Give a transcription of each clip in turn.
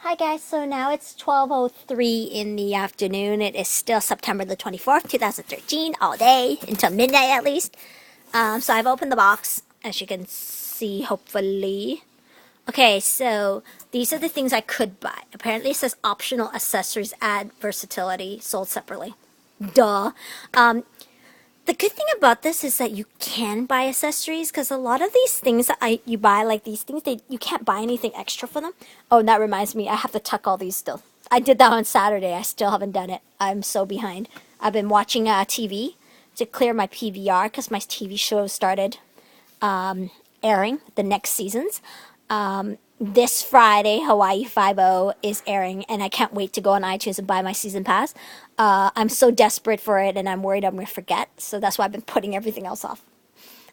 Hi guys, so now it's 12:03 in the afternoon. It is still September the 24th, 2013, all day, until midnight at least. So I've opened the box, as you can see, hopefully. Okay, so these are the things I could buy. Apparently it says optional accessories add versatility, sold separately. Duh. The good thing about this is that you can buy accessories because a lot of these things that you buy, like these things, you can't buy anything extra for them. Oh, and that reminds me, I have to tuck all these still. I did that on Saturday. I still haven't done it. I'm so behind. I've been watching TV to clear my PVR because my TV show started airing the next seasons. This Friday, Hawaii Five-0 is airing, and I can't wait to go on iTunes and buy my season pass. I'm so desperate for it, and I'm worried I'm going to forget, so that's why I've been putting everything else off.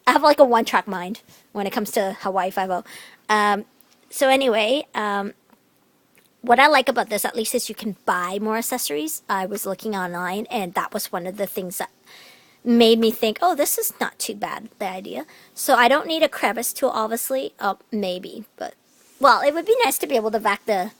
I have like a one-track mind when it comes to Hawaii Five-0. So anyway, what I like about this, at least, is you can buy more accessories. I was looking online, and that was one of the things that made me think, oh, this is not too bad, the idea. So I don't need a crevice tool, obviously. Oh, maybe, but, well, it would be nice to be able to vac the...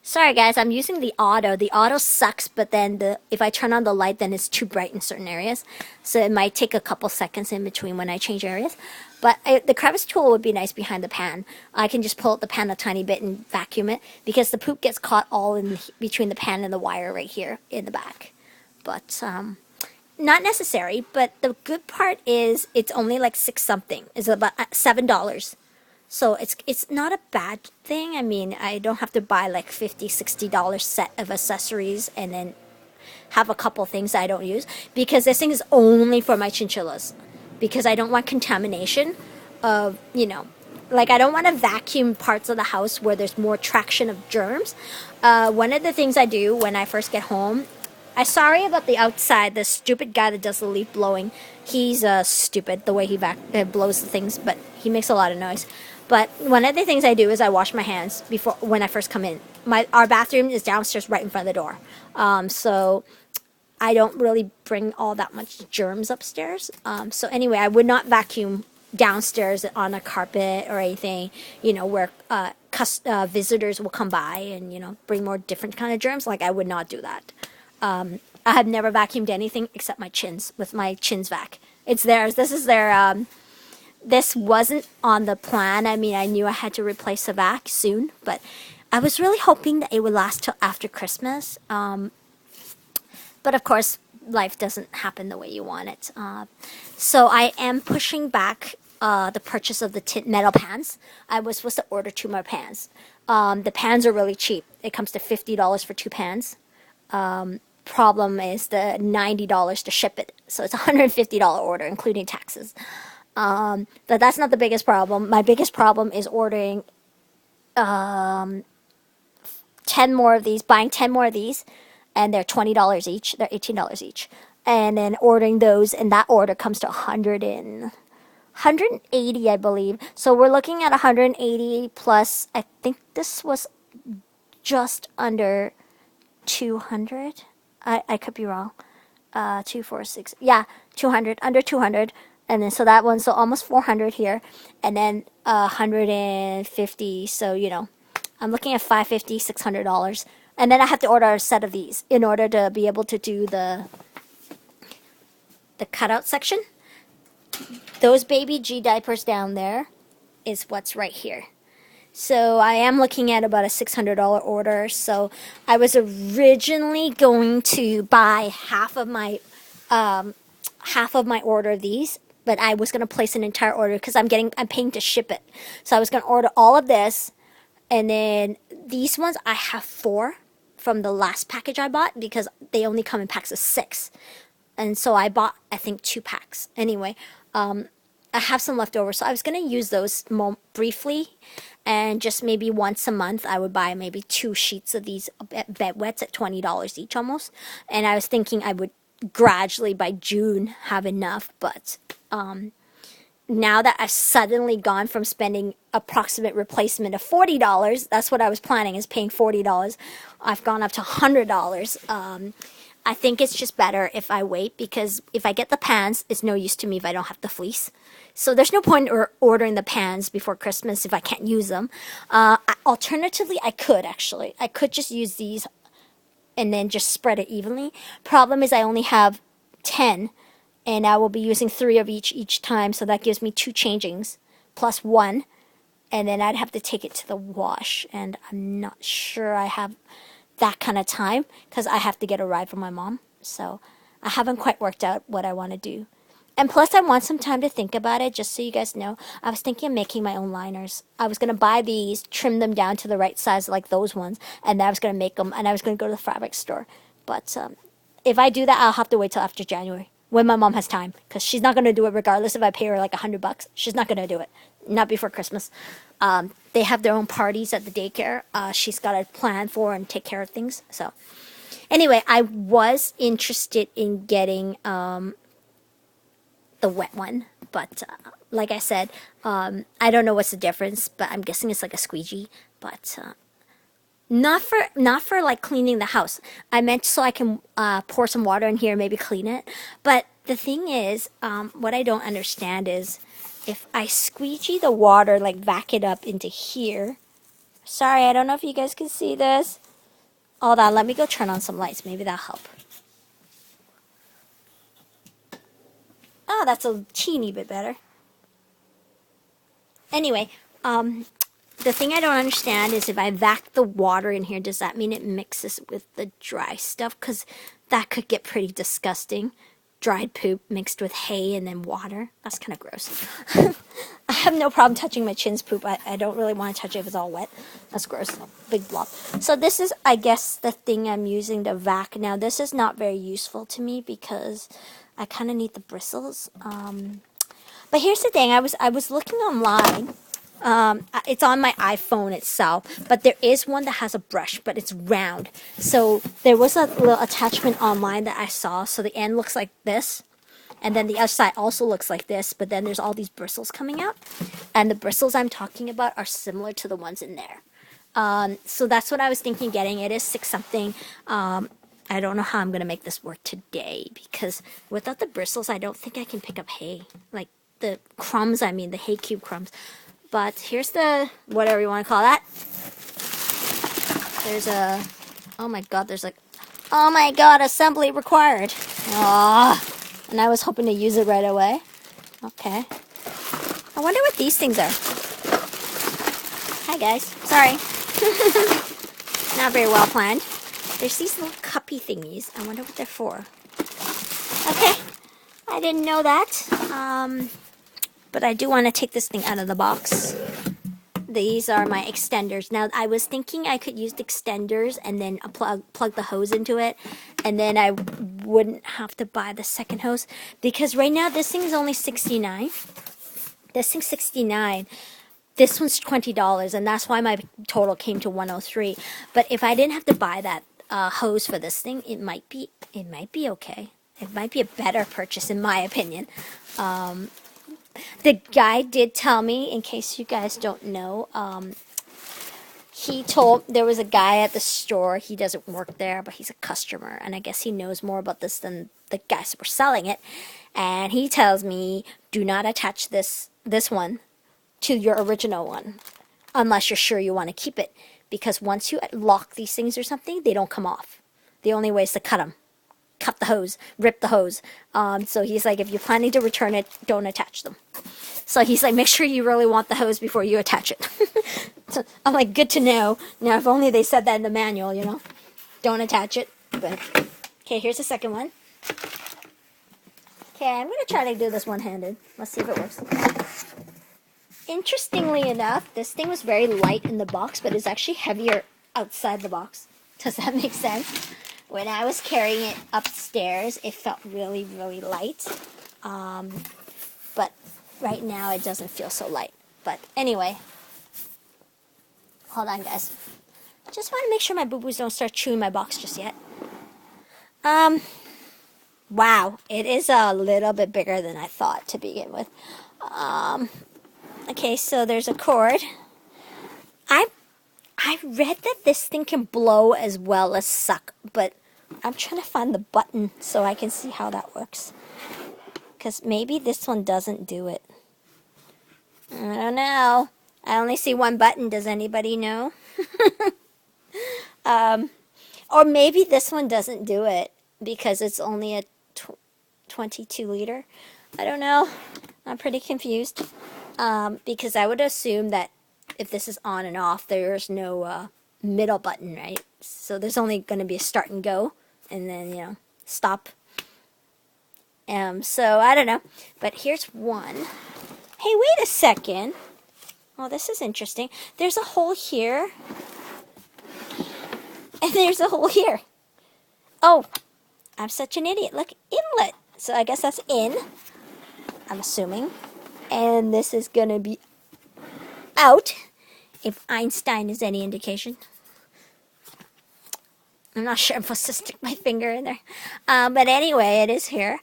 Sorry, guys, I'm using the auto. The auto sucks, but then if I turn on the light, then it's too bright in certain areas. So it might take a couple seconds in between when I change areas. But the crevice tool would be nice behind the pan. I can just pull out the pan a tiny bit and vacuum it, because the poop gets caught all in between the pan and the wire right here in the back. But not necessary. But the good part is it's only like six something. It's about $7. So it's not a bad thing. I mean, I don't have to buy like $50, $60 set of accessories and then have a couple things I don't use, because this thing is only for my chinchillas, because I don't want contamination of, like, I don't want to vacuum parts of the house where there's more traction of germs. One of the things I do when I first get home, I'm sorry about the outside, the stupid guy that does the leaf blowing. He's stupid the way he blows the things, but he makes a lot of noise. But one of the things I do is I wash my hands before when I first come in. Our bathroom is downstairs right in front of the door. So I don't really bring all that much germs upstairs. So anyway, I would not vacuum downstairs on a carpet or anything, where visitors will come by and, bring more different kind of germs. Like, I would not do that. I have never vacuumed anything except my chins with my chins vac. It's theirs. This is their... This wasn't on the plan. I mean, I knew I had to replace the vac soon, but I was really hoping that it would last till after Christmas. But of course, life doesn't happen the way you want it. So I am pushing back the purchase of the metal pans. I was supposed to order 2 more pans. The pans are really cheap. It comes to $50 for 2 pans. Problem is the $90 to ship it. So it's a $150 order, including taxes. But that's not the biggest problem. My biggest problem is ordering 10 more of these, buying 10 more of these, and they're $20 each. They're $18 each. And then ordering those, and that order comes to 180, I believe. So we're looking at 180 plus, I think this was just under 200. I could be wrong. 2, 4, 6. Yeah, 200, under 200. And then, so that one, so almost 400 here, and then 150. So, I'm looking at $550, $600. And then I have to order a set of these in order to be able to do the cutout section. Those baby G diapers down there is what's right here. So I am looking at about a $600 order. So I was originally going to buy half of my order of these, but I was going to place an entire order because I'm paying to ship it. So I was going to order all of this, and then these ones I have 4 from the last package I bought because they only come in packs of 6. And so I bought, I think, 2 packs. Anyway, I have some left over, so I was going to use those briefly, and just maybe once a month I would buy maybe 2 sheets of these bed wets at $20 each almost. And I was thinking I would gradually by June have enough, but now that I've suddenly gone from spending approximate replacement of $40, that's what I was planning, is paying $40, I've gone up to $100. I think it's just better if I wait, because if I get the pans, it's no use to me if I don't have the fleece. So there's no point ordering the pans before Christmas if I can't use them. Alternatively, I could just use these and then just spread it evenly. Problem is I only have 10, and I will be using 3 of each time, so that gives me 2 changings plus 1, and then I'd have to take it to the wash, and I'm not sure I have that kind of time because I have to get a ride from my mom. So I haven't quite worked out what I want to do. And plus, I want some time to think about it, just so you guys know. I was thinking of making my own liners. I was going to buy these, trim them down to the right size like those ones, and then I was going to make them, and I was going to go to the fabric store. But if I do that, I'll have to wait till after January, when my mom has time, because she's not going to do it regardless if I pay her like $100. She's not going to do it. Not before Christmas. They have their own parties at the daycare. She's got to plan for and take care of things. So anyway, I was interested in getting the wet one, but like I said, I don't know what's the difference, but I'm guessing it's like a squeegee, but not for like cleaning the house. I meant so I can pour some water in here, maybe clean it. But the thing is, what I don't understand is if I squeegee the water, like vac it up into here. Sorry, I don't know if you guys can see this. Hold on, let me go turn on some lights. Maybe that'll help. Oh, that's a teeny bit better. Anyway, the thing I don't understand is if I vac the water in here, does that mean it mixes with the dry stuff? Because that could get pretty disgusting. Dried poop mixed with hay and then water. That's kind of gross. I have no problem touching my chin's poop. I don't really want to touch it if it's all wet. That's gross. Big blob. So this is, I guess, the thing I'm using to vac. Now, this is not very useful to me because I kind of need the bristles. But here's the thing. I was looking online. It's on my iPhone itself, but there is one that has a brush, but it's round. So there was a little attachment online that I saw. So the end looks like this, and then the other side also looks like this, but then there's all these bristles coming out. And the bristles I'm talking about are similar to the ones in there. So that's what I was thinking getting. It is 6 something. I don't know how I'm going to make this work today, because without the bristles, I don't think I can pick up hay. Like the crumbs, I mean, the hay cube crumbs. But here's the, whatever you want to call that. There's a, oh my god, there's like, oh my god, assembly required. Aww. And I was hoping to use it right away. Okay. I wonder what these things are. Hi guys. Sorry. Not very well planned. There's these little cuppy thingies. I wonder what they're for. Okay. I didn't know that. But I do want to take this thing out of the box. These are my extenders. Now, I was thinking I could use the extenders and then plug the hose into it. And then I wouldn't have to buy the second hose. Because right now, this thing is only $69. This thing's $69. This one's $20. And that's why my total came to $103. But if I didn't have to buy that hose for this thing, it might be okay. It might be a better purchase, in my opinion. The guy did tell me, in case you guys don't know, he told, there was a guy at the store, he doesn't work there, but he's a customer, and I guess he knows more about this than the guys that were selling it, and he tells me, do not attach this one to your original one, unless you're sure you want to keep it, because once you lock these things or something, they don't come off. The only way is to cut them. Cut the hose, rip the hose. So he's like, if you're planning to return it, don't attach them. So he's like, make sure you really want the hose before you attach it. So I'm like, good to know. Now, if only they said that in the manual, you know. Don't attach it. But okay, here's the second one. Okay, I'm going to try to do this one-handed. Let's see if it works. Interestingly enough, this thing was very light in the box, but it's actually heavier outside the box. Does that make sense? When I was carrying it upstairs, it felt really, really light. But right now, it doesn't feel so light. But anyway, hold on, guys. Just want to make sure my boo-boos don't start chewing my box just yet. Wow, it is a little bit bigger than I thought to begin with. Okay, so there's a cord. I read that this thing can blow as well as suck, but I'm trying to find the button so I can see how that works. Because maybe this one doesn't do it. I don't know. I only see one button. Does anybody know? Or maybe this one doesn't do it because it's only a 22 liter. I don't know. I'm pretty confused. Because I would assume that if this is on and off, there's no middle button, right? So there's only going to be a start and go, and then, you know, stop. So I don't know. But here's one. Hey, wait a second. Oh, this is interesting. There's a hole here. And there's a hole here. Oh, I'm such an idiot. Look, inlet. So I guess that's in. I'm assuming. And this is going to be out. If Einstein is any indication. I'm not sure I'm supposed to stick my finger in there. But anyway, it is here.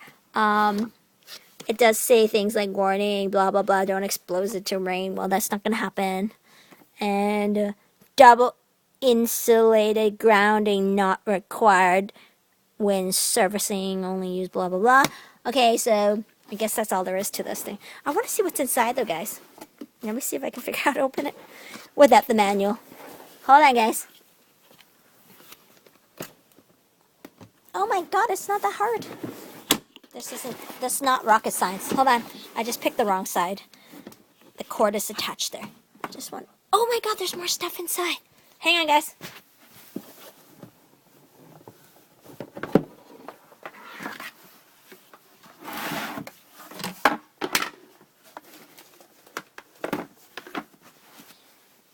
It does say things like warning, blah, blah, blah. Don't expose it to rain. Well, that's not going to happen. And double insulated grounding not required when servicing. Only use blah, blah, blah. Okay, so I guess that's all there is to this thing. I want to see what's inside, though, guys. Let me see if I can figure out how to open it without the manual. Hold on, guys. Oh my god, it's not that hard. That's not rocket science. Hold on. I just picked the wrong side. The cord is attached there. Just one. Oh my god, there's more stuff inside. Hang on, guys.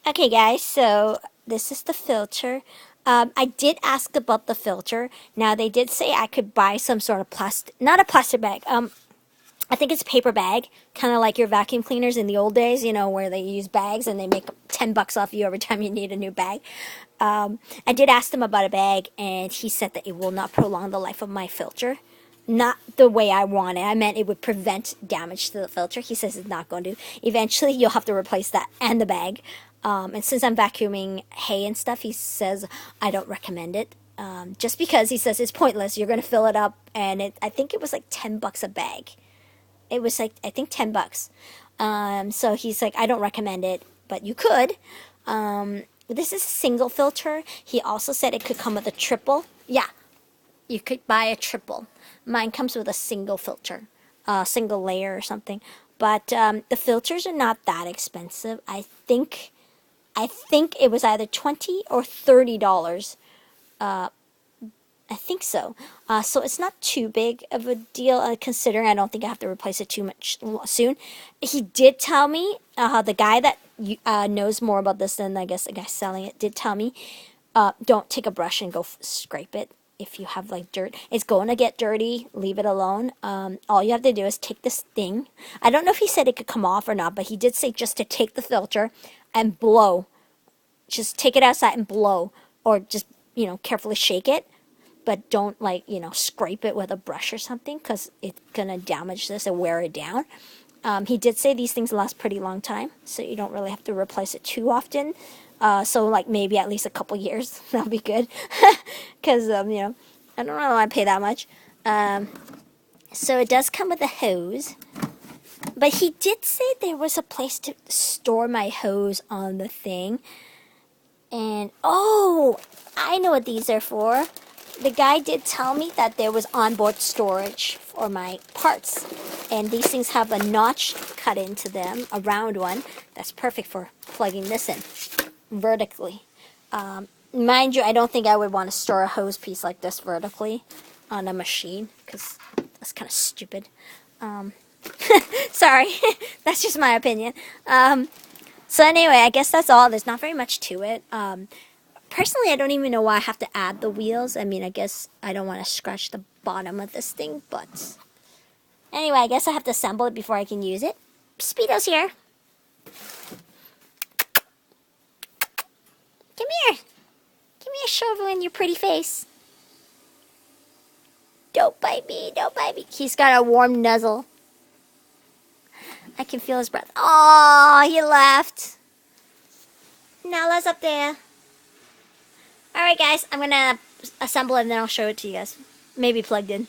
Okay, guys, so this is the filter. I did ask about the filter. Now, they did say I could buy some sort of plastic, not a plastic bag. I think it's a paper bag, kind of like your vacuum cleaners in the old days, you know, where they use bags and they make $10 off you every time you need a new bag. I did ask them about a bag, and he said that it will not prolong the life of my filter. Not the way I want it. I meant it would prevent damage to the filter. He says it's not going to. Eventually, you'll have to replace that and the bag. And since I'm vacuuming hay and stuff, he says I don't recommend it. Just because he says it's pointless. You're going to fill it up, and I think it was like $10 a bag. It was like, I think $10. So he's like, I don't recommend it, but you could. This is a single filter. He also said it could come with a triple. Yeah, you could buy a triple. Mine comes with a single filter, single layer or something. But the filters are not that expensive. I think it was either $20 or $30. I think so. So it's not too big of a deal, considering I don't think I have to replace it too much soon. He did tell me, the guy that knows more about this than I guess the guy selling it did tell me, don't take a brush and go scrape it if you have like dirt. It's going to get dirty. Leave it alone. All you have to do is take this thing. I don't know if he said it could come off or not, but he did say just to take the filter and blow. Just take it outside and blow, or just, you know, carefully shake it. But don't, like, you know, scrape it with a brush or something, because it's going to damage this and wear it down. He did say these things last pretty long time, so you don't really have to replace it too often. So, like, maybe at least a couple years. That'll be good. Because, you know, I don't really want to pay that much. So it does come with a hose. But he did say there was a place to store my hose on the thing. And, oh, I know what these are for. The guy did tell me that there was onboard storage for my parts. And these things have a notch cut into them, a round one. That's perfect for plugging this in vertically. Mind you, I don't think I would want to store a hose piece like this vertically on a machine, because that's kind of stupid. Sorry, that's just my opinion. So anyway, I guess that's all. There's not very much to it. Personally, I don't even know why I have to add the wheels. I mean, I guess I don't want to scratch the bottom of this thing, but anyway, I guess I have to assemble it before I can use it. Speedo's here. Come here. Give me a shovel in your pretty face. Don't bite me, don't bite me. He's got a warm nuzzle. I can feel his breath. Oh, he left. Nala's up there. Alright guys, I'm going to assemble it and then I'll show it to you guys. Maybe plugged in.